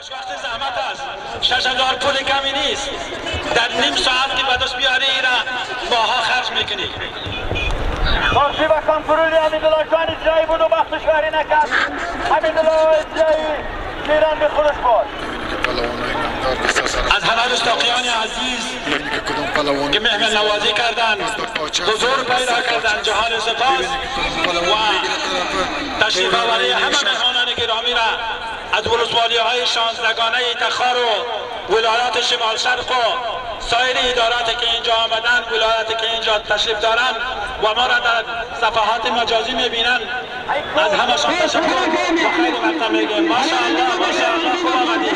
وقت زحمت است. 6000 پول کمی نیست. در نیم ساعت که بدست بیاری ایرا ماها خرج میکنی. باشی و کنترلی حمیدالله جان اجرایی بود و بخشش کاری نکرد. حمیدالله اجرایی میرن به خودش بود. از همه رستاقیان عزیز که مهمان نوازی کردن، حضور پیدا کردن، جهان سپاس و تشریف آوری همه مهمانان گرامی را از ولسوالی‌های 16گانه تخار و ولایات شمال شرق و سایر اداراتی که اینجا آمدن، ولایاتی که اینجا تشریف دارند و ما را در صفحات مجازی میبینن، از همشان تشکر و خیلی مقدم میگیم. ماشاءالله ماشاءالله خوب آمدی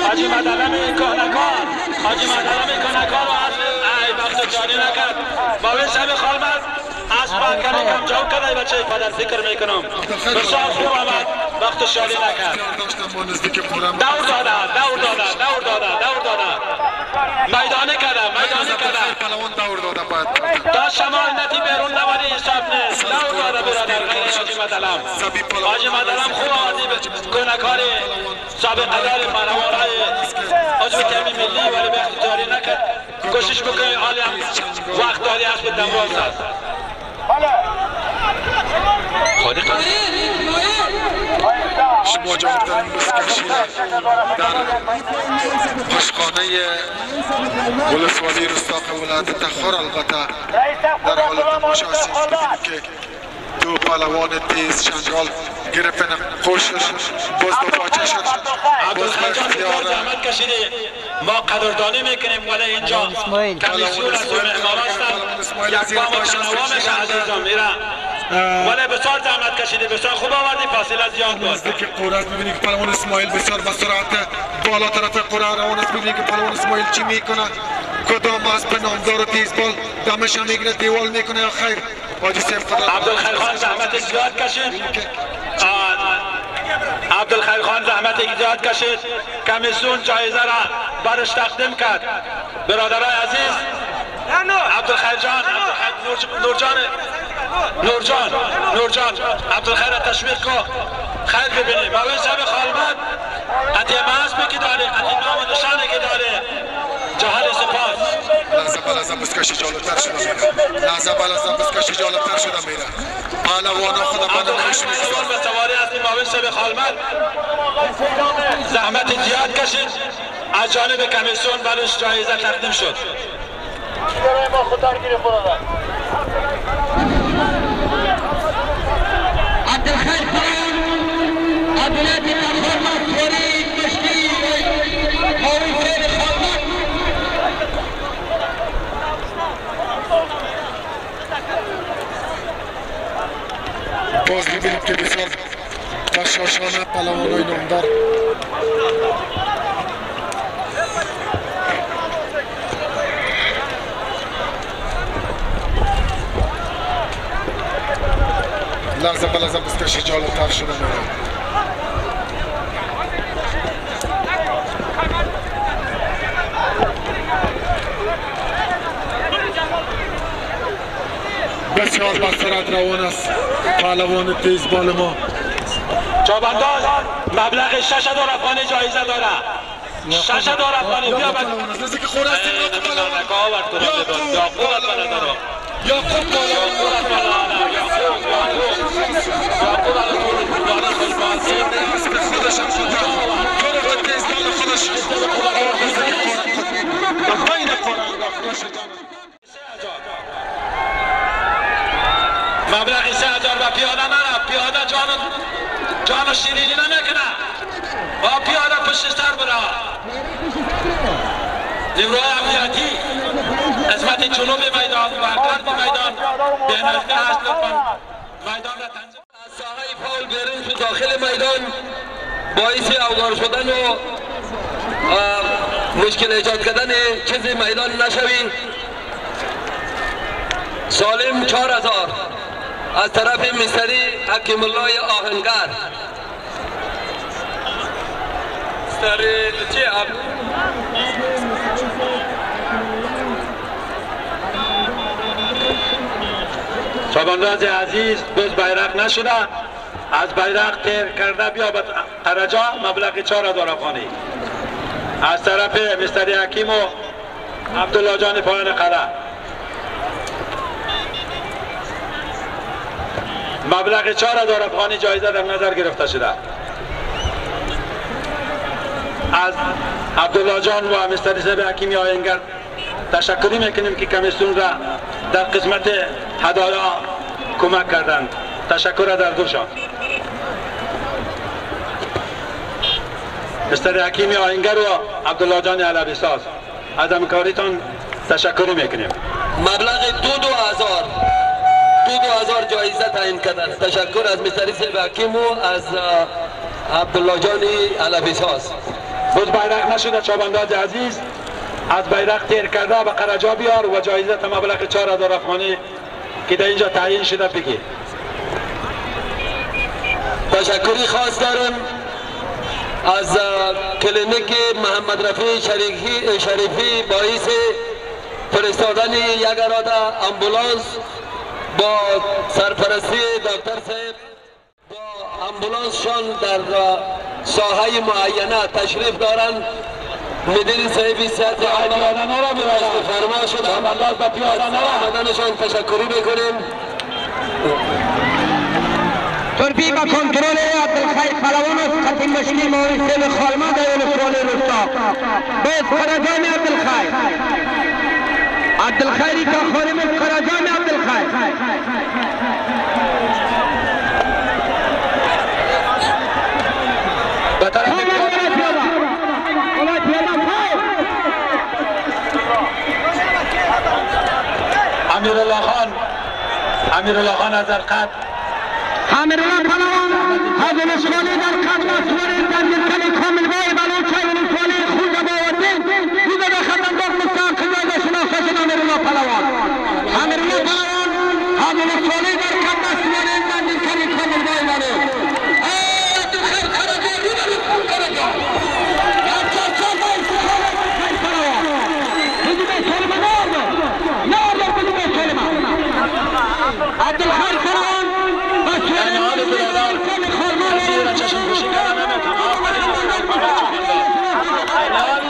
حاجی مدلم کهنکار، حاجی مدلم کهنکار و ای وقت جاری نکرد باوی شب خالمز اسبا کم جو کرده بچه پدر فکر میکنم بسیار خوب آمد وقت شاری نکرد. دور داده میدانه کرده تا شماینتی بیرون نوانی حساب نیست. دور داده برادر حاجی مدلم. حاجی مدلم خوب آمدی کنکار سابقه دار مروارای عضو تیمی ملی ولی به اختیاری نکرد. کوشش بکنی حالی هم وقت داری هست به دمراز هست. خودی شما جوابترین بسکشی در پشخانه ولسوالی رستاق ولایت تخار البته در حال تماشا هستیم. ببینیم که دو پهلوان تیز چنگال گرفتن خوشش باز دو پاچه شد. عبدالخیر جان بسیار زحمت کشیده، ما قدردانی میکنیم ولی اینجا کمیسیون از مهمان هستن یک بام تنوع میشه عزیزم میرم ولی بسیار زحمت کشیده، بسیار خوب آوردی، فاصله زیاد بود. نزدیک قره است. ببینید که پهلوان اسماعیل بسیار با سرعت بالا طرف قره روان است. ببینید که پهلوان اسماعیل چی میکنه، کدام است به نامدار تیزبال دمش هم میگیره دیوال میکنه یا خیر. حاجی سیف عبدالخیر خان زحمت زیاد کشید، عبدالخیر خان زحمت زیاد کشید، کمیسیون جایزه را برش تقدیم کرد. برادرای عزیز عبدالخیر جان، نورجان عبدالخیر را تشویق کو خیر ببینیم. باوی شب خالمت قدیم اسمی که داره، قدیم نام و نشانی که داره، جهان سپاس. لحظه به لحظه بسکشی جالبتر شده میره. لحظه به لحظه بسکشی جالبتر شده میره. پهلوانا خدا بنا خوش میگذار. به سواری هستیم باوی شب خالمت زحمت زیاد کشید، از جانب کمیسیون برش جایزه تقدیم شد. ما خود درگیر خدا عبدالخیر خان عبدالله تخار مصوری کشتی حاوی خیر خالمت باز میبینیم که بسیار بخشاشانه پهلوانای نامدار لحظه به لحظه بسکشی جالبتر شده میره. بسیار بسرعت روان است پهلوان تیزبال ما. چوبانداز مبلغ 6000 افغانی جایزه داره. 6000 افغانی بیا بعد نزدیک خوره است این نام پهلوان. مبلغ 3000 و پیاده نره، پیاده جان شیرینی نمیکنه و پیاده پشت سر برا نیروهای امنیتی عظمت جنوب میدان و غرب میدان بین‌المللی هست. لطفاً میدان را تنظیم از ساحه فاول بیرون شد داخل میدان باعث اوگار شدن و مشکل ایجاد کردن چیز میدان نشوی. سالم 4000 از طرف مستری حکیم الله آهنگر چوبانداز عزیز باز بیرق نشده از بیرق تیر کرده بیا به قرجا مبلغ 4000 افغانی. از طرف مستری حکیم و عبدالله جان پایان قره مبلغ 4000 افغانی جایزه در نظر گرفته شده. از عبدالله جان و مستری صاحب حکیمی آهنگر تشکری میکنیم که کمیسیون را در قسمت هدایا کمک کردند. تشکر در دوشان. مستر حکیمی آهنگر و عبدالله جان علوی ساز از همکاریتان تشکر میکنیم. مبلغ 2000 جایزه تعیین کردن. تشکر از مستر صاحب حکیم و از عبدالله جان علوی ساز. باز بیرق نشده چابنداز عزیز از بیرق تیر کرده به قرجا بیار و جایزه مبلغ 4000 افغانی که در اینجا تعیین شده بگیر. تشکری خاص دارم از کلینیک محمد رفیع شریفی باعث فرستادن یک اراده امبولانس با سرپرستی دکتر صاحب با امبولانسشان در ساحه معینه تشریف دارند. مدیر صاحبی صحت فرما شده آمدنشان تشکری میکنیم. تربی با کنترل عبدالخیر پهلوان از خطی مشکی معاوی سیل خالما در ولسوالی روستا باز قرجان عبدالخیر عبدالخیری تا خورم قرجان عبدالخیر به طرف امیرالله خان از ارقد امیرالله پهلوان از ولسوالی در قد مسئولی در جلکلی کاملگاه بلوچه ولسوالی خوز باوردین روزه به خطنداق مستقل جایده شناسته شد امیرالله پهلوان امیرالله پهلوان از ولسوالی در قد مسئولی در جلکلی کاملگاه بلوچه عبدالخیر قرجا روزه قرجا عبدالخیر پهلوان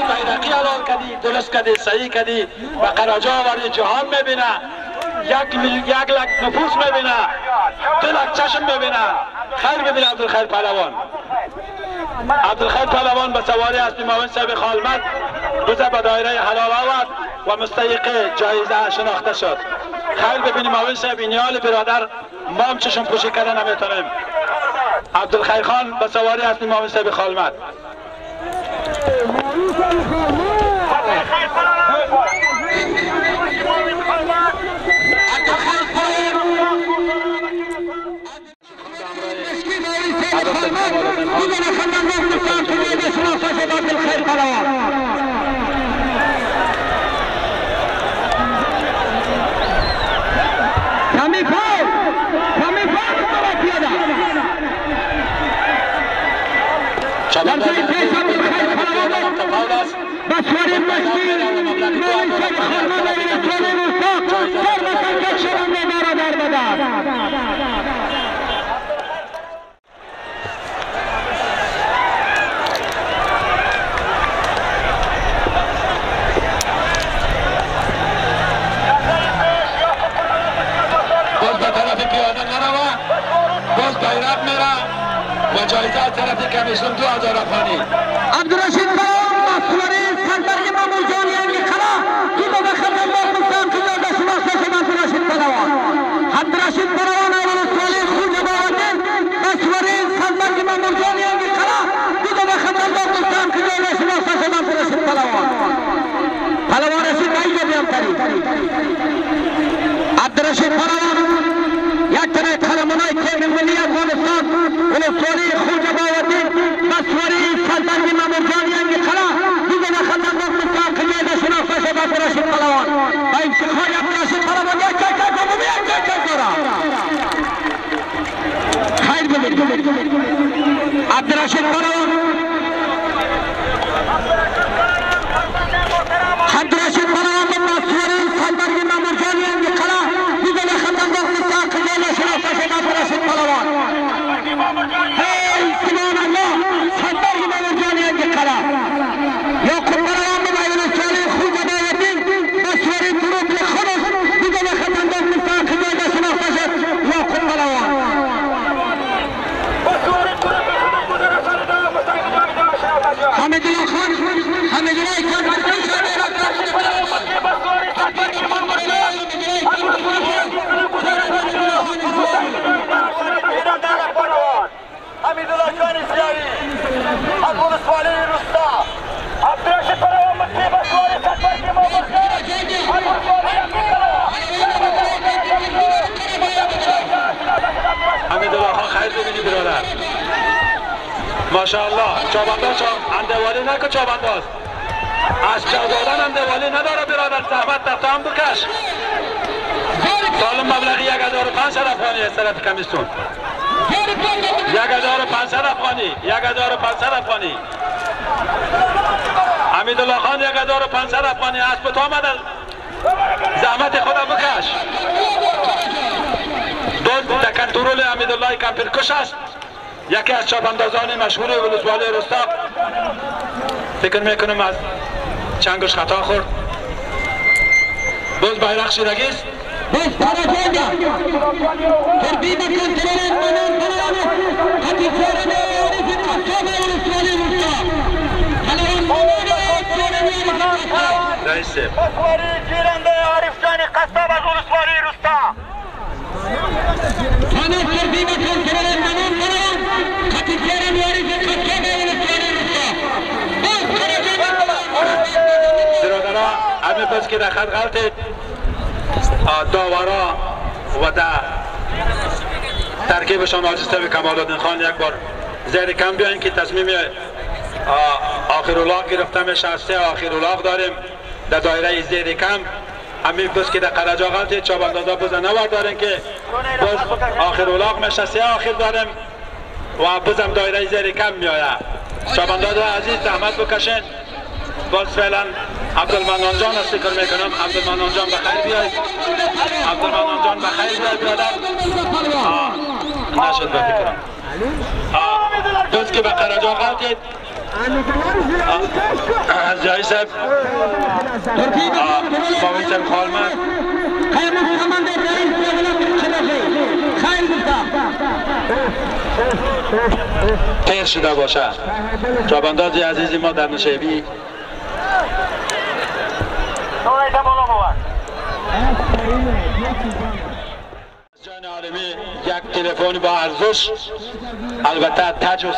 بیرقی حلال کردی درست کردی صحیح کردی و قرجا آوردی جهان میبینه 1 لک نفوس میبینه 2 لک چشم میبینه خیر ببینه. عبدالخیر پهلوان پهلوان به سواری اسب معاون صاحب خالمت روزه به دایره حلال آورد و مستحق جایزه شناخته شد. خیر ببینیم معاون صاحب نیال برادر ما هم چشم پوشی کردن نمیتونیم. عبدالخیر خان به سواری اسب معاون صاحب خالمت و جایزه از طرف کمیسیون 2000 افغانی. عبدالرشید پهلوان مسئولی سردار امام جانی انگیخلا تو به خدمت مستان که جایزه شناخته شد. عبدالرشید پهلوان ولسوالی خوج باوردین مسئولی سردار امام جانی انگیخلا تو به خدمت مستان که جایزه شناخته شد. عبدالرشید پهلوان رشید باید بیام تری عبدالرشید پهلوان یک تنه قهرمانای تیم ملی افغانستان ولسوالی خوج باوردین مسئولی سردار امام جانی انگیخلا تو به خدمت مستان که جایزه شناخته شد. عبدالرشید پهلوان با افتخار عبدالرشید پهلوان خیر ببینید عبدالرشید پهلوان به مسئولی سردار امام جانی انگیخلا تو به خدمت مستان که جایزه شناخته شد. عبدالرشید پهلوان حمیدالله خان حمیدالله حمیدالله جان اسلامی از ولسوالی روستا عبدالرشید فراوان مطیع به سوال سرپرچی ما برخیر از ولسوالی حمیدالله خان خیر ببینی برادر ماشاءالله چابنداز اندوالی نکن چابنداز از چادادن اندوالی نداره برادر زحمت دفته هم بکش سالم مبلغی 1500 افغانی از طرف کمیسیون 1500 افغانی 1500 افغانی حمیدالله خان 1500 افغانی اسب تو آمد زحمت خدا بکش دو کنترول حمیدالله کمپیرکش است یکی از چاپاندازان مشهور ولسوالی رستاق فکر میکنم از چنگش خطا خورد باز بیرق شیرگی است بس پراجنگا تربیت کنترل منان پرانه حتی فورن عارف قصاب ولسوالی رستاق رئیس بسواری گیرنده عارف جان قصاب از ولسوالی روستا خانه تربیت کنترل منان پرانه حتی فورن عارف قصاب ولسوالی رستاق بس پراجنگا برادرها همه بس که در خط غلطید داورا و در ترکیبشان حاجی صاحب کمالالدین خان یک بار زیر کم بیاین که تصمیم آخرالاغ گرفته میشه از 3 آخرالاغ داریم در دایره زیر کم همین بس که در قرجا غلطید چابندازا بزن نوار داریم که باز آخرالاغ میشه 3 آخر داریم و بزم دایره زیر کم میآید چابندازا عزیز زحمت بکشین باز فعلا عبدالمنان جان است فکر میکنم عبدالمنان جان بخیر بیاید عبدالمنان جان بخیر بیاید برادر نشد بفکرم دوست که به قرجا غلطید از جایی صاحب باوی صاحب خالمت تیر شده باشه چابندازی عزیزی ما در نشیبی جان عالمی یک تلفن با ارزش البته تاج و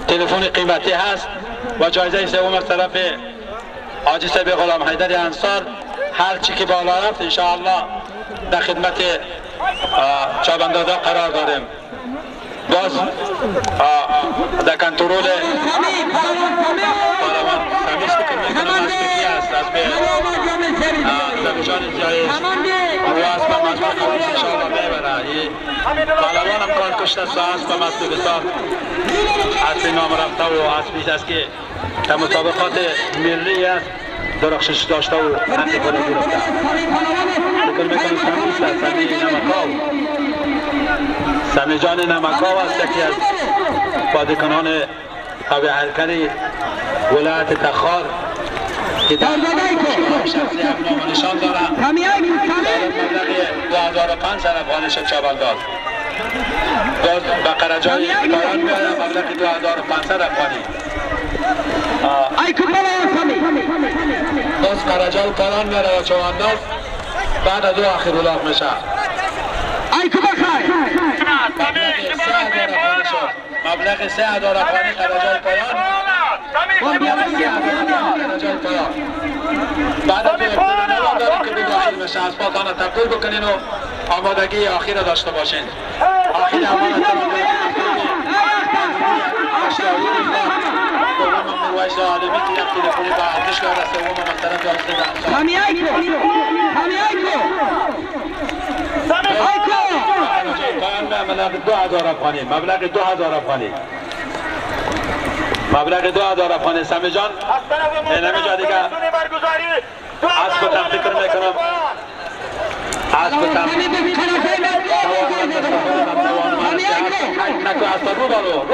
تلفن قیمتی هست و جایزه سوم از طرف حاجی صاحب غلام حیدر انصار هر چی که بالا رفت ان شاء الله در خدمت چابندازا قرار داریم باز در کنترول پارلمان سمیس فکر میکنم از فکری است از به زمجان زیایی و از به مزبور خواهیز انشاءالله ببره پارلمان هم کار کشته است و از به مزبور بسار اصلی نام رفته و اصلی است که در مطابقات ملی است درخشش داشته و حق خود گرفته فکر میکنم سمیس است سمی نمکاو سمی جان نمکاو است یکی از پادکنان قوی حرکت ولایت تخار که در شخصی ابنام نشان دارم مبلغ 2500 افغانی شد چابنداز باز به قرجای کاران میایم مبلغ 2500 افغانی باز قرجای کاران میاره و چابنداز بعد از 2 آخرالاغ میشه مبلغ 3000 افغانی قرجای پایان بعد از نوان داریم که بگاهید میشه از پاکانه تبدیل بکنین و آمادگی آخیر داشته باشین آخیر امانت دوم مرویز عالمی که یک تلفونی با ارتش داره سوم از طرف حسین مبلغ 2000 افغانی مبلغ 2000 افغانی مبلغ 2000 افغانی سمی جان اینمی جا دیگه اسب تم فکر میکنم اسب تم نکو اسب رو برو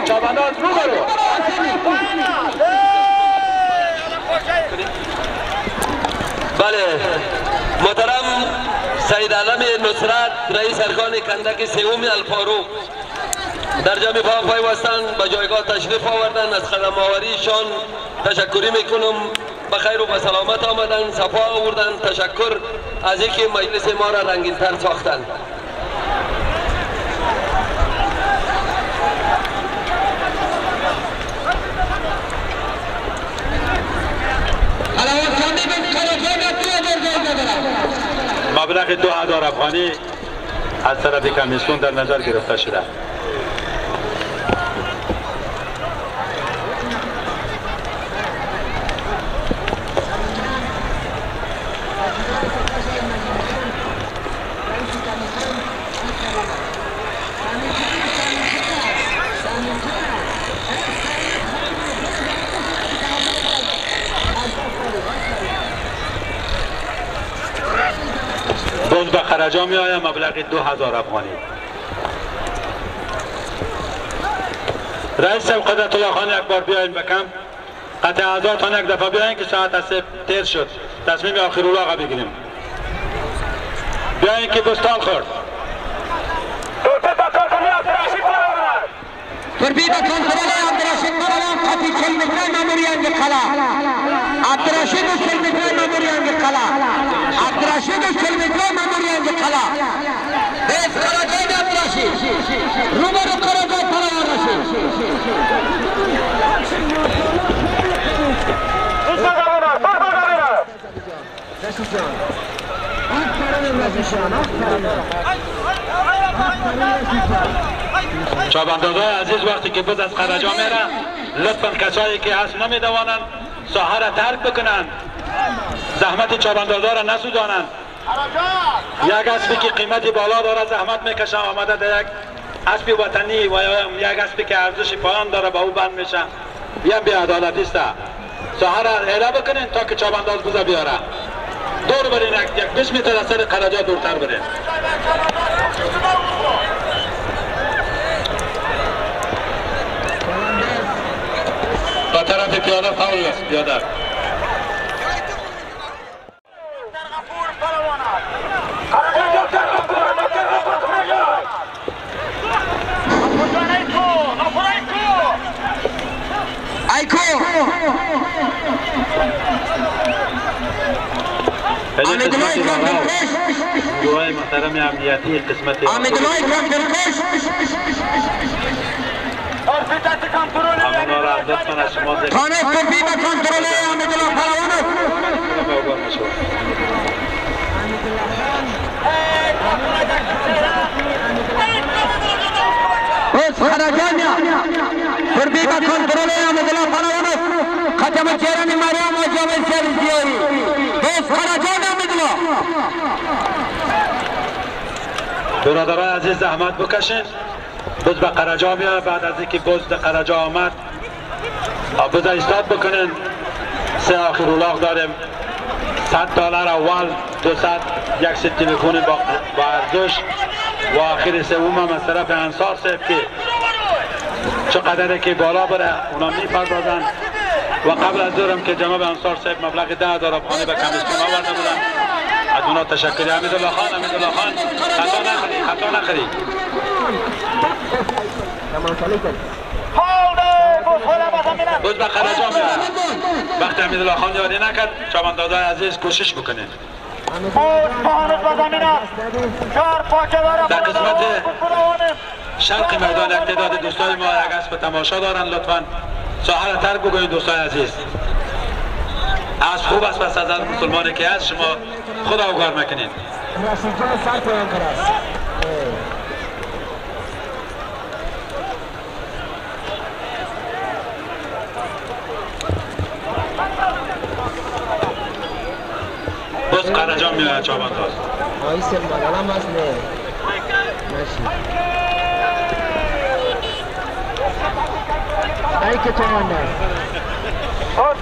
چابنداز رو برو بله محترم سید علم نصرت رئیس ارکان کندک سوم الفاروق در جمع پیوستن به جایگاه تشریف آوردن. از خدمه آوریشان تشکری میکنم. بخیر و به سلامت آمدن، صفا آوردن. تشکر از اینکه مجلس ما را رنگین تر ساختن. مبلغ 2000 افغانی از طرف کمیسیون در نظر گرفته شده. باز به خرجا می آید مبلغ 2000 افغانی. رئیس صاحب قدرت الله خان یک بار بیاین بکم قطع اعضاتان یک دفعه بیاین که ساعت از تیر شد تصمیم آخرالله بگیریم. بیاین که بستال خورد. تربیت کنترل عبدالرشید پروان خطی 40 متر ماموریان قلعه. عبدالرشید 40 متر ماموریان قلعه. عبدالرشید 40 متر ماموریان قلعه. بیس قراجان عبدالرشید روبرو قراجان پروان رشید. چابندازهای عزیز وقتی که بز از خرجا میره لطفا کسایی که هست نمیدوانند ساحه را ترک بکنند، زحمت چابندازها را نسوزانند. یک اسبی که قیمتی بالا داره زحمت میکشه آمده در یک اسبی وطنی و یک اسبی که ارزش پایان داره به او بند میشه. بیا بی‌عدالتی است. ساحه را احیا بکنین تا که چابنداز بز بیاره. دور برین یک 20 متر از سر خرجا دورتر برین. با طرف پیاده فاول است. پیاده ایکو آمدلای کامپرکش گروه محترم امنیتی قسمت آمدلای کامپرکش امنا را لطفاً از شما خانه تربیت کنترل آمدلای پروانه بس خرجانیا تربیت کنترل آمدلای پروانه ختم چهران مریم و جامعه سرزیاری بس خرجان آمدلای. برادرای عزیز زحمت بکشین. بز به قرجا میاد. بعد از اینکه بز به قرجا آمد بز ایستاد بکنین. 3 آخرالله داریم. $100 اول 200 یک ست تلفن با ارزش و آخر سوم هم از طرف انصار صاحب که چقدر که بالا بره اونا میپردازن و قبل از دورم که جناب انصار صاحب مبلغ 10,000 افغانی به کمیسیون آورده بودن. از اونا تشکر. حمیدالله خان خطا نخری. بز به خرجا میاد. وقتی حمیدالله خان یادی نکرد چابندازهای عزیز کوشش بکنید. در قسمت شرق میدان یک تعداد دوستای ما یک اسب تماشا دارن. لطفا ساحه را ترک بکنید دوستای عزیز. اسب خوب است پس از مسلمانی که هست شما خدا اوگار مکنید. بس قرجا میاد چابنداز. آیسم مگلم است نه. ای که تو مانده.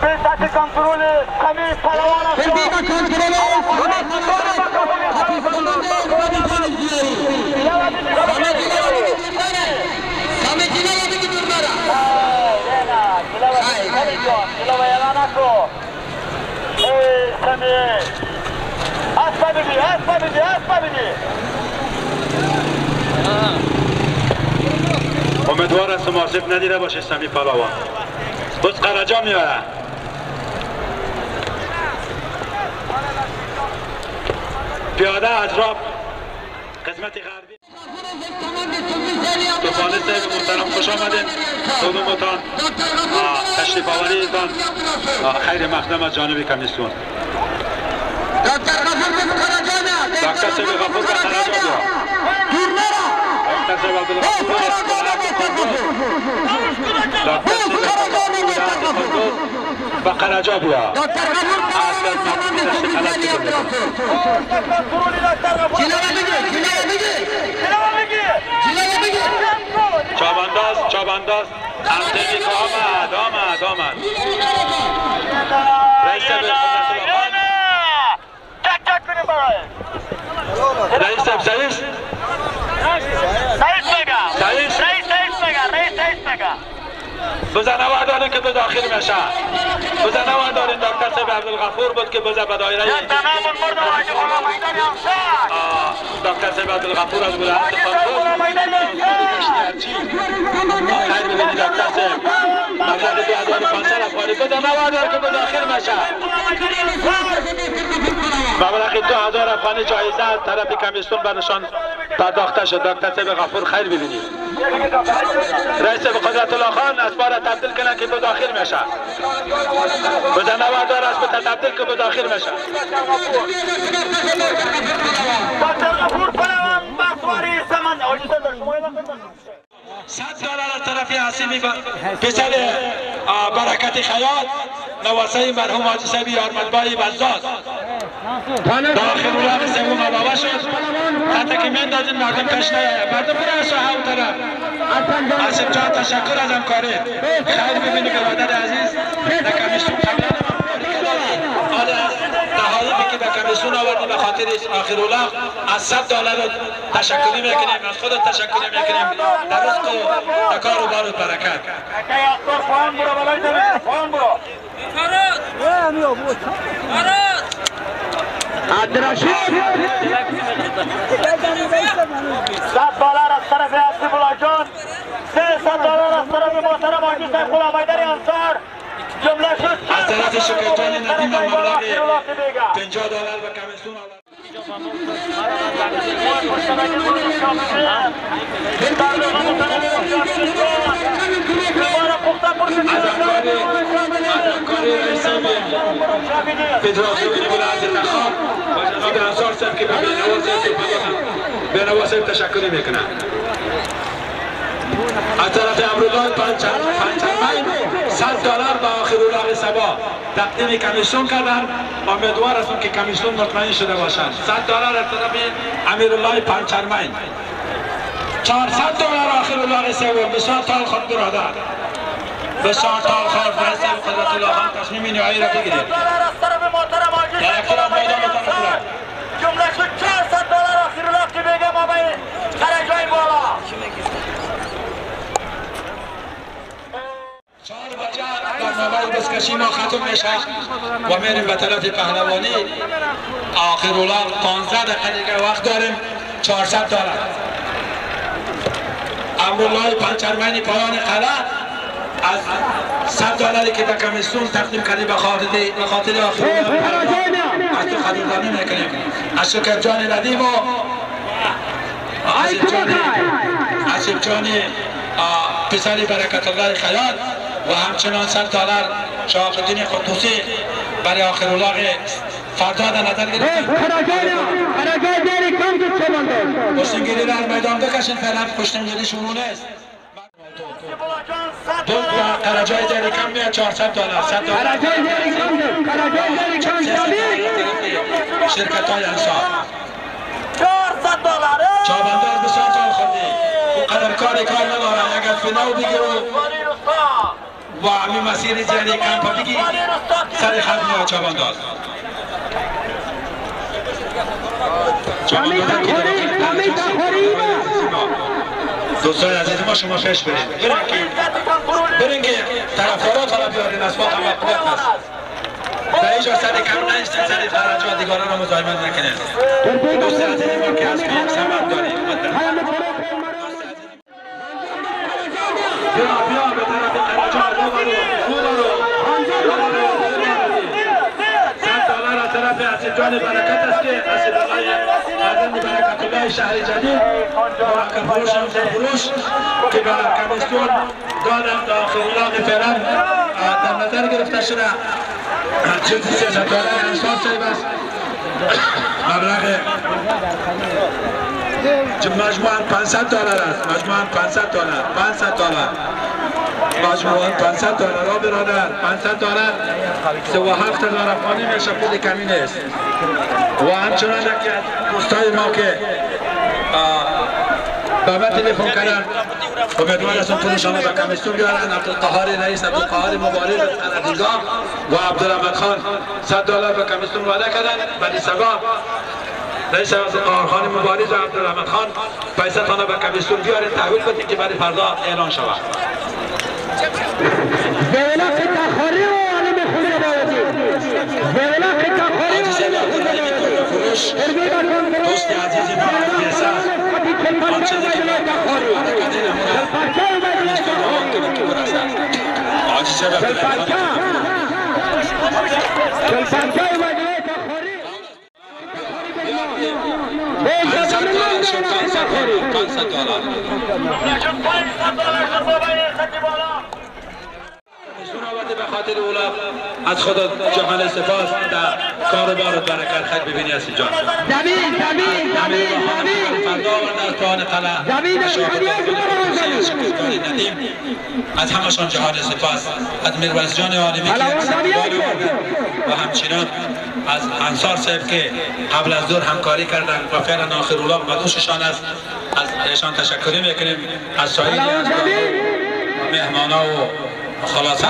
تربیت کنترل خمیس پروان است. تربیت کنترل امیدوار است ماسف ندیده باشه سمی پلاوان. بس قرجا میاره. پیاده اطراف قسمت غربی توفانی صاحب محترم خوش آمدین. کدومتان تشریف آوریتان خیر مقدم از جانب کمیسیون. دکتر صاحب غفور به خراجا بیا. دکتر صاحب عبدالغفور به خراجا بیا. چابنداز همتگی که آمد رئیس صاحب سعیس بزن نوع دارین که به داخل میشه. بزن نوع دارین دکتر صاحب عبدالغفور بود که بزن به دایره دکتر صاحب عبدالغفور از بلند خیر ببینید دکتر صاحب مبلغ 2500 افغانی بزن نوع دار که به داخل میشه. مبلغ 2000 افغانی جایزه از طرف کمیسیون برشان پرداخته شد. دکتر صاحب غفور خیر ببینید. رئیس به قدرت الله خان اسبار تبدیل کنن که به داخل میشه. بزن نوع دار است به تبدیل که به داخل میشه. $100 از طرف حسیمی پسر برکت خیاط نواسه مرحوم حاجی صاحب یارمتبای بزاز داخل اولاغ سوم علاوه شد. حتی که من دادین مردم کش نیایه. مردم برای ساحه اون طرف. حسیب جان تشکر از همکاری. خیر ببینی برادر عزیز در کمیسیون قبلا حال از تحایفی که به کمیسیون آوردی به خاطر آخر اولاغ از $100 تشکری میکنیم. از خودت تشکری میکنیم. در رزق و کار و بارت برکت. عبدالرشید $100 از طرف حسیب الله جان، $300 از طرف محترم حاجی صاحب غلام حیدر انصار، جمله شد از طرف شکرجان ندیم مبلغ $50 به کمیسیون آورد. همکاری رئیس فدراسیون ولایت نخار و جناب انصار صاحب که به نواز صاحب تشکری میکنم. از طرف امرالله پنجرمین $100 به آخر اولاغ سبا تقدیم کمیسیون کردن. امیدوار هستم که کمیسیون مطمئن شده باشند. $100 از طرف امیرالله پنجرمین، $400 آخر اولاغ سوم. بسیار تال خود برادر، بسیار تال خود رئیس قدرت الله خان تصمیم نهایی را بگیرید. در اکترام میدان بکنید. جمله شد $400 آخر اولاغ که بگه ما به خرجای بالا 4 بجه برنامه بسکشی ما ختم میشه و میریم به طرف پهلوانی. آخر اولاغ 15 دقیقه دیگه وقت داریم. $400 امرالله پنجرمین پایان قلعه از $100 که به کمیسیون تقدیم کردی به خاطر آخر اولاغ از تو قدردانی میکنیم. از شکرجان ندیم و حسیب جان پسر برکت الله خیاط و همچنان $100 شهاب الدین قدوسی برای آخر اولاغ فردا در نظر گرفتن. کشتنگیری را از میدان بکشین. فعلا کشتنگیری شروع نیست. دو قرجای جری کم میاد. $400 شرکت های انصار. چابنداز بسیار تال خوردی. او قدر کاری کار نداره. اگر فناو بگیر و همین مسیر جری کم پا بگی سر خط میاد چابنداز. دوستان عزیز ما شما پیش برید. برین که طرفدارات حالا بیارین از ما توقعات هست. در اینجا سر کم نیستین. سر فرجا دیگران را مزاحمت نکنید. دوست عزیز ما که از یک سمت دارید. شهر جدید مرکب فروش فروش که به کمیسیون دادن داخل الاغ فعلا در نظر گرفته شده جنس سیاستوالای انصار صاحب است. مبلغ مجموعاً $500 است. مجموعاً $500 برادر، $500 $37,000 افغانی میشه، پول کمی نیست. و همچنان که دوستای ما که به من تلفن کردن امیدوار هستم پولشان را به کمیسیون بیارن. عبدالقهار رئیس، عبدالقهار مبارز از قرضیگاه و عبدالرحمن خان $100 به کمیسیون وعده کردن. ولی سبا رئیس عبدالقهار خان مبارز و عبدالرحمن خان پیسه تانه به کمیسیون بیارین تحویل بدین که برای فردا اعلان شود. دوست عزیزی ما به خاطر اولا از خدا جهان سپاس در کاروبار برکت خیر ببینی از اینجا. زمین فردا و در توان قلعه از همشان جهان سپاس از میرویس جان عالمی و همچنان از انصار صاحب که قبل از ظهر همکاری کردن و فعلا آخر اولاغ مدوششان است. از ایشان تشکری میکنیم. از سایر از مهمانا و خلاصه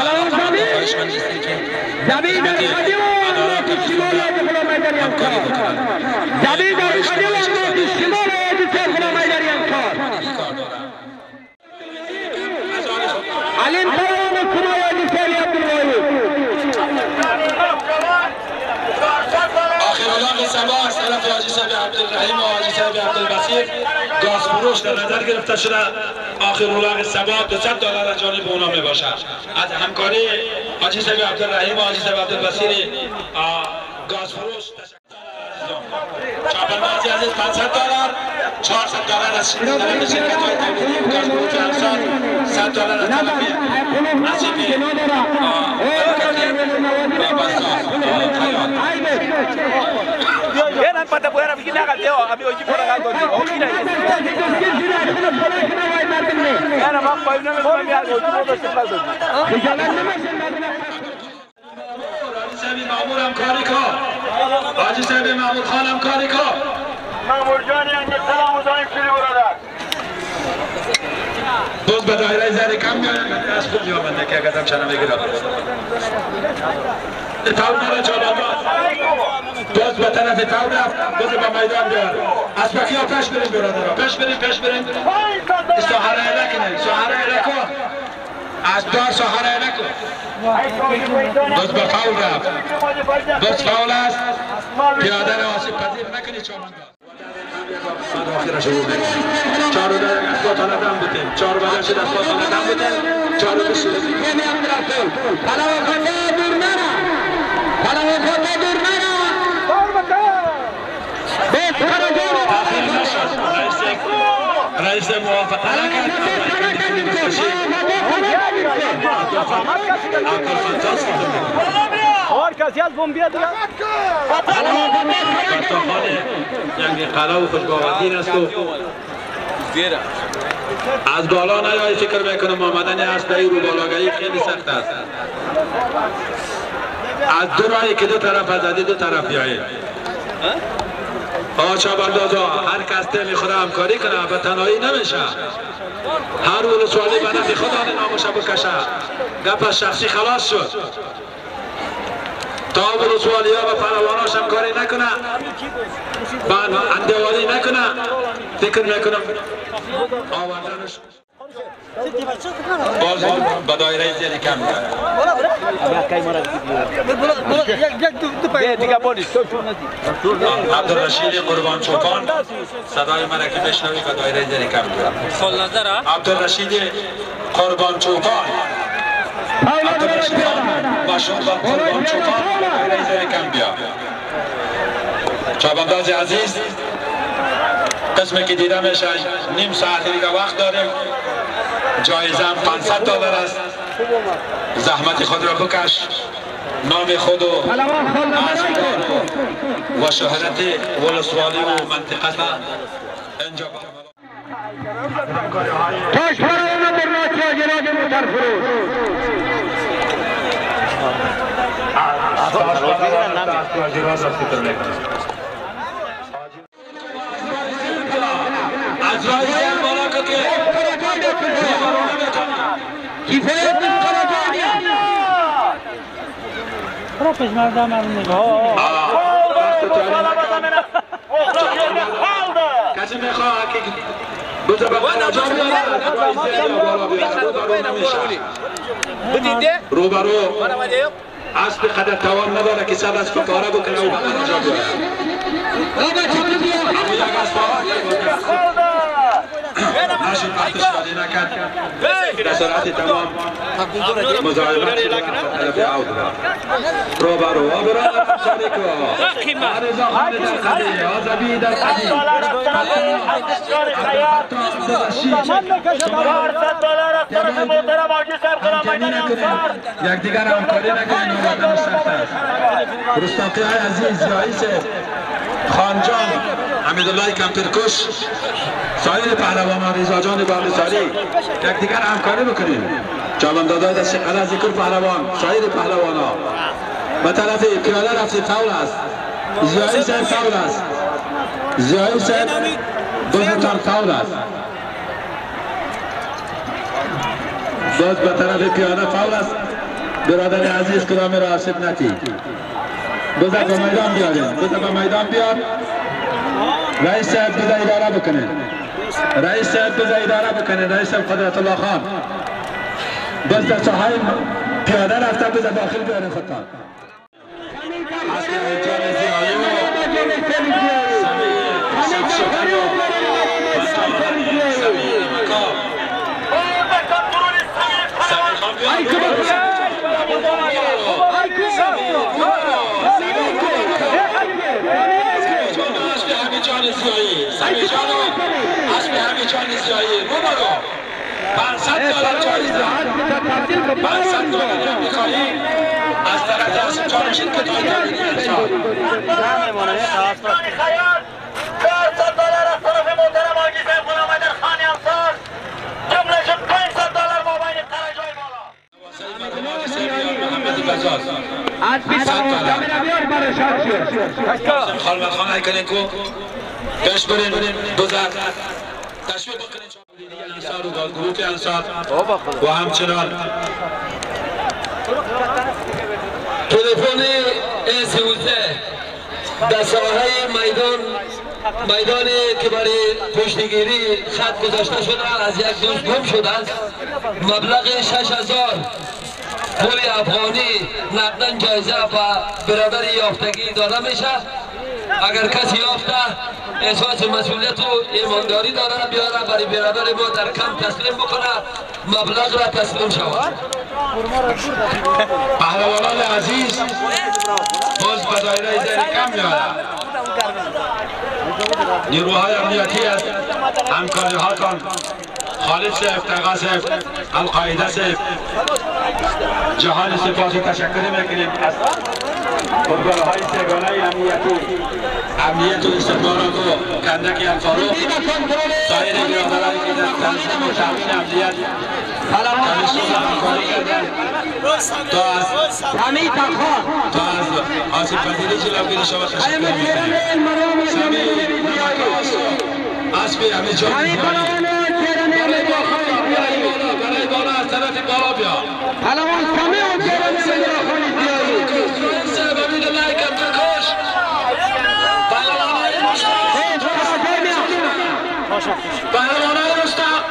خواهشمند نیستی که زمین در خدیو و شمال غلام حیدری انصار زمین در خدیو و شمال غلام حیدری انصار علم پروان کنایه نسالی عبدالواحد آخر اولاغ سبا از طرف حاجی صاحب عبدالرحیم و حاجی صاحب عبدالبصیر گاز فروش در نظر گرفته شده. آخر اولاغ سبا $200 از جانب اونا می باشد. از همکاری حاجی صاحب عبدالرحیم و حاجی صاحب عبدالبصیر گاز فروش چاپرمازی عزیز $500 $400 از شرکت های تولیدی گاز فروش انصار $100 از طرفی نصیبی Yana mpata bwana fikiri akateo ameoji bora gato okina yana mambo ina msimamia godo sepazo حاجی مامور همکاری کن. حاجی صاحب مامور خان همکاری کن. مامور جانی انجا سلام و دائم شروع برادر دوست به دایره زیر کم میایم از خود میامنده که اگرم چنه میگیرم تاون را جوابات دوست به طرف تاون رفت دوست به میدان بیار اسبکی ها پیش بریم برادر پیش بریم سحره نکنیم سحره نکن از دار سحره نکن دوست به فاول رفت دوست فاول است پیاده را آسیب پذیر نکنی چامنگاه آخر شروع کنیم. چهار و در اسبات آنادم بودیم. چهار بدر شد اسبات آنادم بودیم. چهار و بسید. رئیس موافقه نکرد. اور کسی از بمبیا دیگه یعنی قلعه و خوشباوندین است و از بالا نیایی فکر میکنم آمدن اسبی رو بالاگاهی خیلی سخت است. از دو راهی که دو طرف از دو طرف بیایید. چابندازا هر کس تمی خود همکاری کنه به تنهایی نمیشه. هر ولسوالی به نفع خود آن ناموشه بکشه. گپ شخصی خلاص شد. تا ولسوالی ها و پهلواناش همکاری نکنه من اندوالی نکنه فکر میکنم آوردنش باز به دایره زیادی کم میکنه عبدالرشید قربان چوپان صدای من که بشنوی به دایره زیادی کم میکنه عبدالرشید قربان چوپان عبدالرشید مشهور با قربان چوپان دایره زیادی کم بیا چابنداز عزیز قسمی که دیده میشه نیم ساعت دیگه وقت داریم. جایزه هم $500 است. زحمت خود را بکش، نام خود و و شهرت ولسوالی و منطقه اینجا تاش فرایان در ناچه جراج موتر فروش از رای سر بالا که کیفیت برو پشمرده من نگاه کسی میخواه که بزر بالا جا بیاره روبرو اسب خدر توان نداره که سر از فکاره بکنه و بالا جا بیاره اما یک اسب ناشی پرتش کاری نکرد در صورت تمام مزاحمت طلب عود روبرو آبران شریکو عرضا خان در قدی آزبی در قدی یک دیگر همکاری نکنید نوبت سخت است. رستاقی عزیز رئیس خانجان حمیدالله کمپرکش سایر پهلوانان رضا جان باقیساری یک دیگر همکاری بکنیم. جوانمردان دست قلعه ذکر پهلوان سایر پهلوانان به طرف پیاده رفته فول است. زیایی صاحب فول است. زیایی صاحب بزرگتان فول است. باز به طرف پیاده فول است. برادر عزیز کرامی را آسیب نتی. بزر به میدان بیاریم. بزر به میدان بیار. رئیس صاحب بزر اداره بکنه. رئیس صاحب بزر اداره بکنه. رئیس صاحب قدرت الله خان. بس در ساحه پیاده رفته بزر داخل بیاریم خودتان. $500 جایزه $500 میخواهی از طرف آسف جان شرکت های تابیری انسان $400 از طرف محترم آقای صاحب غلام حیدر خان انصار جمله‌شون $500 مابین قرجای بالا خالمت خان ایکنین کو پیش برین بزر تشویق بکنین انصار و گروه انصار و همچنان تلفن A13 در ساحه میدانی که برای کشتیگیری خط گذاشته شده از یک دوست گم شده است. مبلغ 6000 پول افغانی نقداً جایزه و برابر یافتگی داده میشه. اگر کسی یافته احساس مسئولیت و ایمانداری داره بیاره برای برادر ما در کم تسلیم بکنه مبلغ را تسلیم شود. پهلوانان عزیز باز به دایره زیر کم میاره. نیروهای امنیتی از همکاری هاتان خالد صاحب، تقا صاحب، القاعده صاحب جهان سپاس و تشکری میکنیم از خودگارهای سگانه امنیت و استخبارات و کندک الفاروق سایر برادرانی که در تنظیم و تامین امنیت کمیسیون همکاری کردند تا از آسیب پذیری جلوگیری شود تشکر میکنیم. سمی نمکاس اسبی همه جان برای بالا از طرف بالا بیا پهلوانای رستاق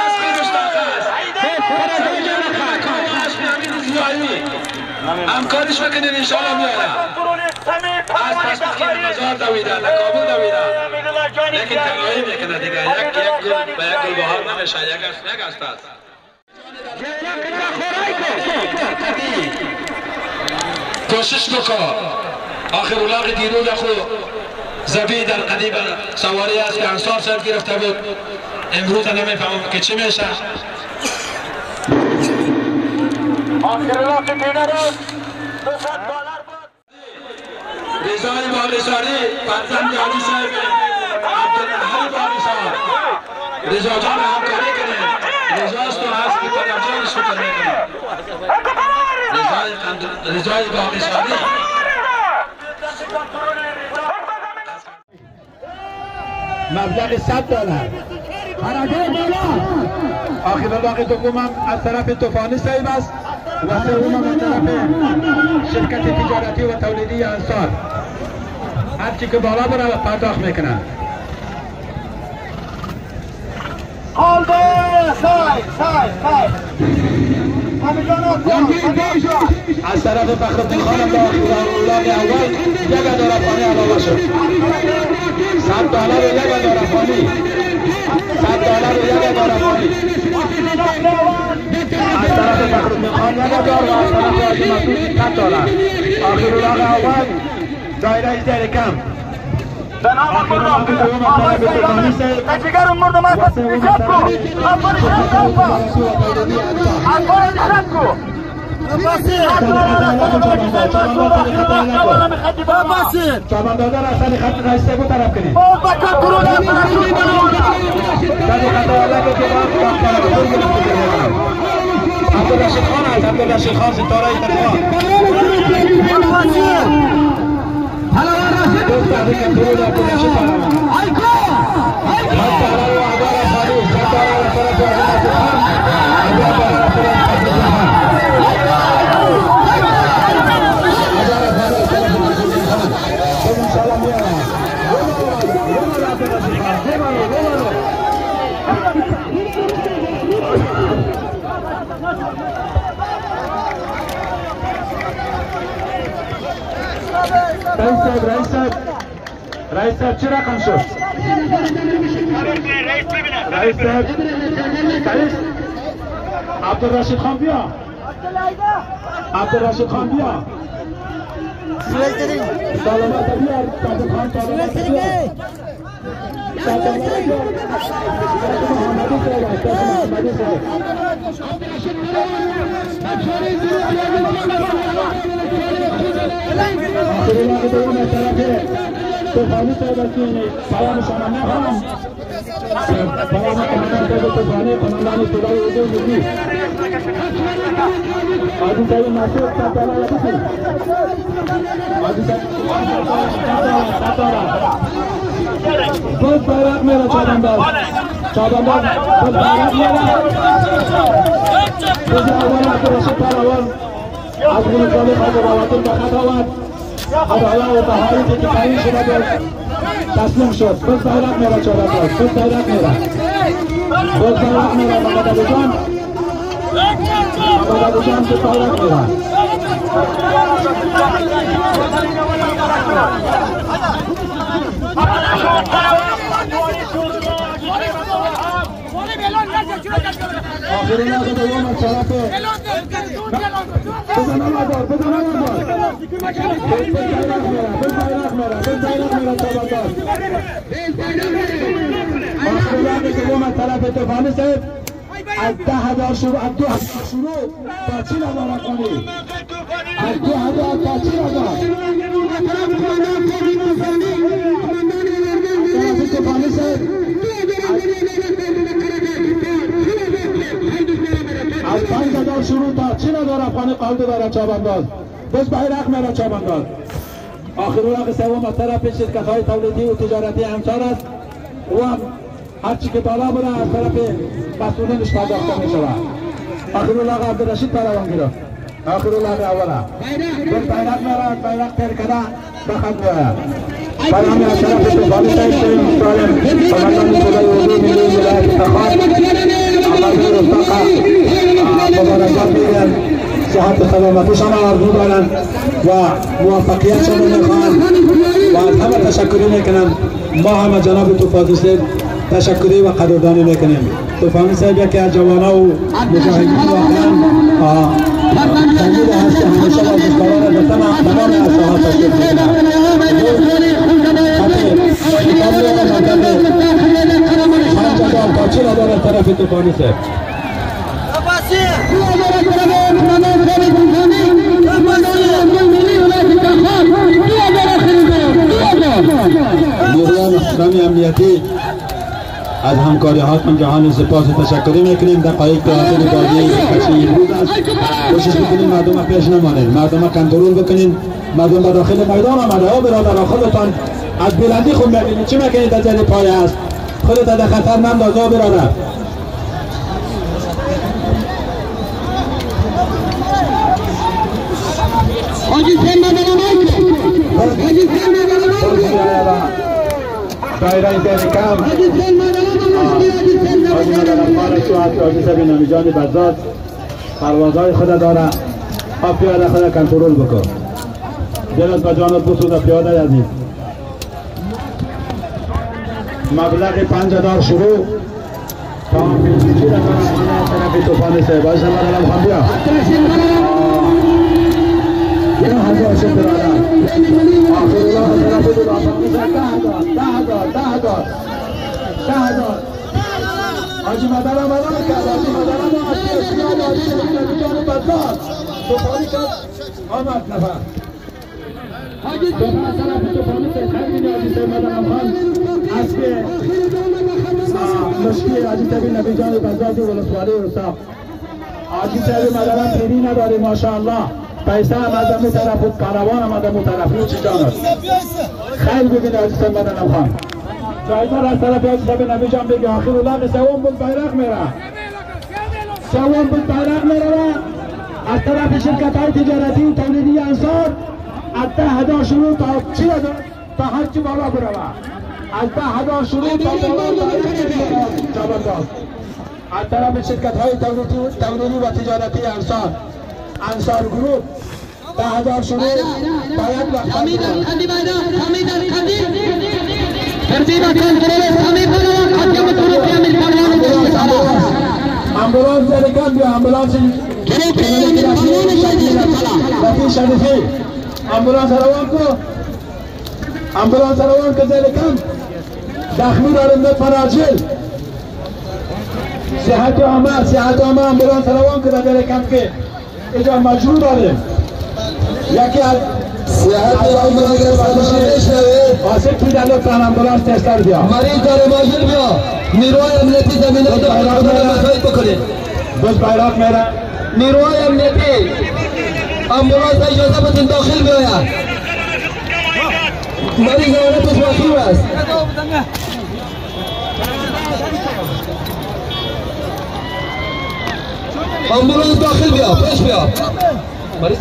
اسبی رستاق است همکاریش بکنید انشاءالله میاره از تصمیه مزار دویده نکابل دویده لیکن تنهایی میکنه دیگه یک گل به یک گل بهار نمیشه یک است است کوشش بکن آخر اولاغ دیروز خود زبی در قدیب سواری است که انصار صاحب گرفته بود. امروز نمیفهمم که چی میشه. رضای باقیساری فرزند حاجی صاحب عبدالرحمن باقیسار. رضا جان همکاری کنید. رضاست و هست که طرف جانش فکر میکنید. رضای باقیساری مبلغ $100 حرکت بالا. آخر باقی دوم از طرف طوفانی صاحب است و سوم از طرف شرکت تجارتی و تولیدی انصار. هر چی که بالا بره پرداخت میکنن. از طرف فخرالدین خان با اولاد اول یک اداره‌خانه علاوه شد. $100 یک اداره‌خانه. $100 یک اداره‌خانه. از طرف فخرالدین خان یک ادار و از طرف حاجی مسعود $100. آخر اولاد اول دایره زیر کم. به نام خدا تشکر مردم است ایجاد کو افغان شرکت کو افغان شرکت کو چابندازه را سر خط رایسته بود طرف کنید. عبدالرشید خان است. عبدالرشید خان ستاره اتفاق رئیس صاحب چه رقم شد؟ رئیس صاحب عبدالرشید خان بیا. عبدالرشید خان بیا. سلامت بیا. سلامت بیا. طوفانی صاحب هستیم پیام شما نخواهم. پیام کماندان طوفانی کماندان صدای اردو ملی حاجی صاحب مسعود $100 بکنید. حاجی صاحب باز بیرق میره چابنداز. چابنداز باز بیرق میره. روز اول عبدالرشید پهلوان از گلوکالی خاطر رواتون به خط آمد. هدایای و بهایی که تعیین شده بود تسلیم شد. باز بیرق میره چابنداز. باز بیرق میره. باز بیرق میره. محمد ابو جان باز بیرق میره. آخرین آقا دوم از طرف بزن آمدار بزن آمدار بز بیرق میره چابنداز. آخرین آقا دوم از طرف طوفانی صاحب از 10,000 شروع از 2,000 شروع تا 40,000 کنی. از 2,000 تا 40,000 طرف طوفانی صاحب از 5,000 شروع تا 40,000 افغانی قالده داره چابنداز. بس بیرق میره چابنداز. آخر اوراق سوم از طرف شرکت های تولیدی و تجارتی انصار است. او هم هرچی که بالا بوده از طرف مسئولینش پرداخته می شود. آخر اوراق عبدالرشید پهلوان گرفت. آخر اوراق اوله بس بیرق میره. بیرق تر کده بخط میره. پیامی از طرف طوفانی صاحب شدیم سالم کماندان صدای اردو ملی ولایت تخار آقای رفاقه مبارکات میگن. صحت سلامتیشان آرزو دارند و موفقیتشان میخواهند و از همه تشکری میکنم. ما هم جناب طوفانی صاحب تشکری و قدردانی میکنیم. طوفانی صاحب یکی از جوانا و مجاهدین واقعا تنگید هست که همیشه ورزشکاران به تمام از ساحات تشکر میکنم. توفانی صاحب نیروهای محترم امنیتی از همکاری هاتون جهان سپاس و تشکری میکنیم. دقایق آخری بازی کشی امروز است. کوشش بکنید مردم پیش نمانید، مردم کنترل بکنید. مردم به داخل میدان آمده ها برادر خودتان از بلندی خود ببینید چی میکنید در زیر پای است. خودت در خطر ننداز ها برادر. دایره کم آجی مدرم خانه آجی سبی نمیجان بزاد پروازهای خود داره. ها پیاده خود کنترل بکن. دلت به جانت بسوده پیاده عزیز. مبلغ 5000 شروع تا پیچی را طرف توفانی صاحب آجی مدرم خان بیا یه هزار شد برادر آخر الله طرف دو ده هزار آجی مدرم کرد. آجی مدرم آجی نمیجان بزاد توفانی کرد آمد نفر توفان طرف توفانی صاحب خیلی آجی صاحب مدرم خان از که مشکی آجی صاحب نمیجان بزادی ولسوالی رسا آجی صاحب مدرم پیری نداری ماشاءالله. پیسه هم از همه طرف بود، کاروان هم از همه طرف بود. چی جانست خیلی بگید آجی صاحب مدرم خان جایدار از طرف آجی صاحب نمیجان بگی آخر الله سوم بود بیرق میره. سوم بود بیرق میره از طرف شرکت های تجارتی و تولیدی انصار از 10,000 شروع تا چی تا هر چی بالا بروه. از 10,000 شروع تا بالا از طرف شرکت های تولیدی و تجارتی انصار گروپ 10,000 شروع تا یک وقت امبولانس زرکان بیا امبولانس رفی شریفی امبولانس روان کو زرکان زخمی داریم به فراجل صحت عامه امبولانس روان کو زرکان که اینجا مجبور داریم. یکی از صحت عامه اگر سلامتش نوید آسف پیدا لطفاً امبولانس تستر بیا مریض داره ماجر بیا نیروهای امنیتی زمینه رو مساعد بکنید. بس بیرق میره. نیروهای امنیتی امبولانس اجازه بدین داخل بیاید. مریض حالتش وخیم است. امبولانس داخل بیا پیش بیا مریض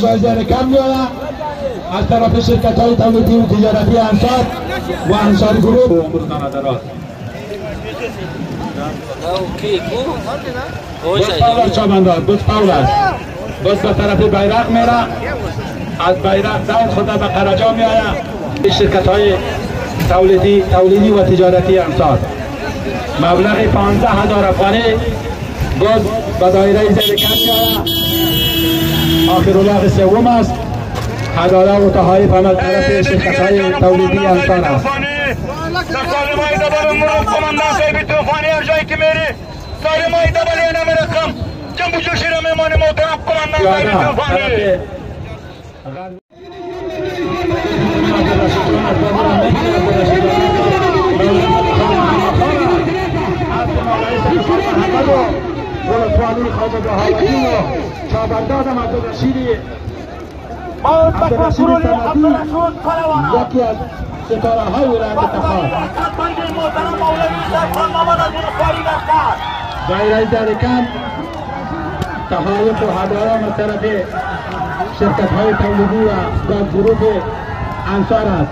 بازار کم میاد از طرف شرکت های تولیدی و تجارتی انصار و انصار گروپ امروزنامه دارد. بس پاول چابندار بس پاول است. بس به طرف بیرق میره. از بیرق داین خود به قرجا میآید. شرکت های تولیدی و تجارتی انصار مبلغ 15,000 افغانی باز به دایره زیر کم میآید. آخر الله سوم است. هداله و تحایف هم از طرف شرکت های تولیدی انصار است. سالمای دبل مرد کماندان صاحب توفانی هر جایی که میری سالمای دبل یه نمیرکم جنب جوشی را میمانی محترم کماندان صاحب توفانی ولسوالی خواجه بهاوردین و چابنداد هم عبدالرشیدی یکی از ستاره های او را انتخاب دایره زرکان تحایف و هدایام از طرف شرکت های تولیدی و گاز گروپ انصار است.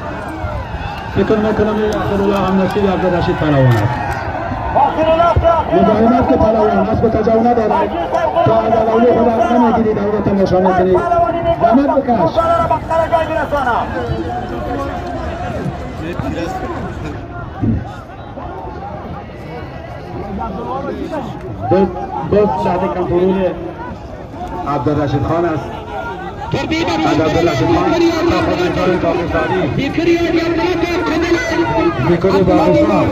فکر میکنم آخر الله هم نصیب عبدالرشید پهلوان است. مزاحمت که پهلوان است به تجاوز ندارد تا از اولی خود نمیگیرید دولت نشان میکنید. زحمت بکش. باز تحت کنترل عبدالرشید خان است. عبدالله شمان تاخذ باقصاری ذکر باقصار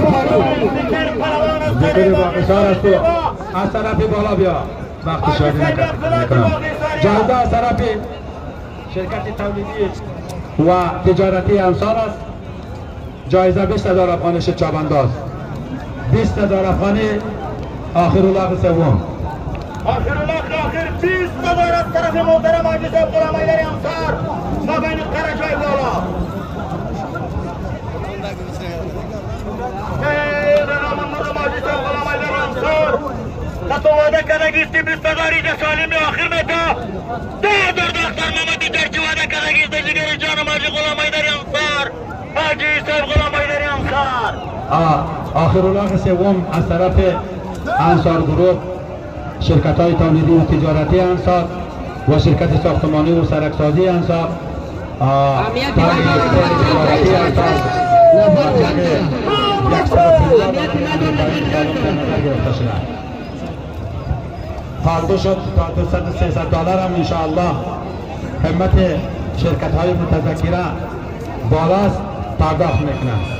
ذکر باقصار است تو از طرف بالا بیا وقت شادی نکنم جایزه از طرف شرکت تولیدی و تجارتی انصار است جایزه 20,000 افغانی شد چوبانداز 20,000 افغانی آخر الاغ سوم آخر الاخر آخر 20,000 از طرف محترم حاجی صاحب غلام حیدر انصار مابین قرجای بالا حاجی صاحب غلام حیدر انصار تو وعده کردگیستی 20,000 سالم آخر میں تھا 2,000 دختر محمدی درچی وعده کردگیستی جگر جانم حاجی غلام حیدر انصار حاجی صاحب غلام حیدر انصار آخر الاغ سوم از طرف انصار گروپ شرکت های تولیدی و تجارتی انصار و شرکت ساختمانی و سرکسازی انصار تجارتی انصار پردو شد تا 200-300 دلار هم انشاءالله همت شرکت های متذکره بالاست پرداخت میکنند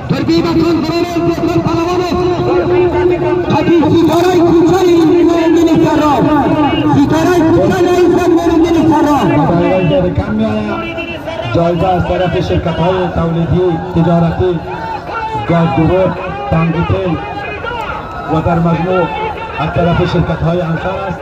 تربیت کن برای پهلوان قدی ستاره کوچه مرندین سرا ستاره کوچه نیستن مرندین سرا کم میآید جایزه از طرف شرکت های تولیدی تجارتی گاز گروه تانگیتل و در مجموع از طرف شرکت های انصار است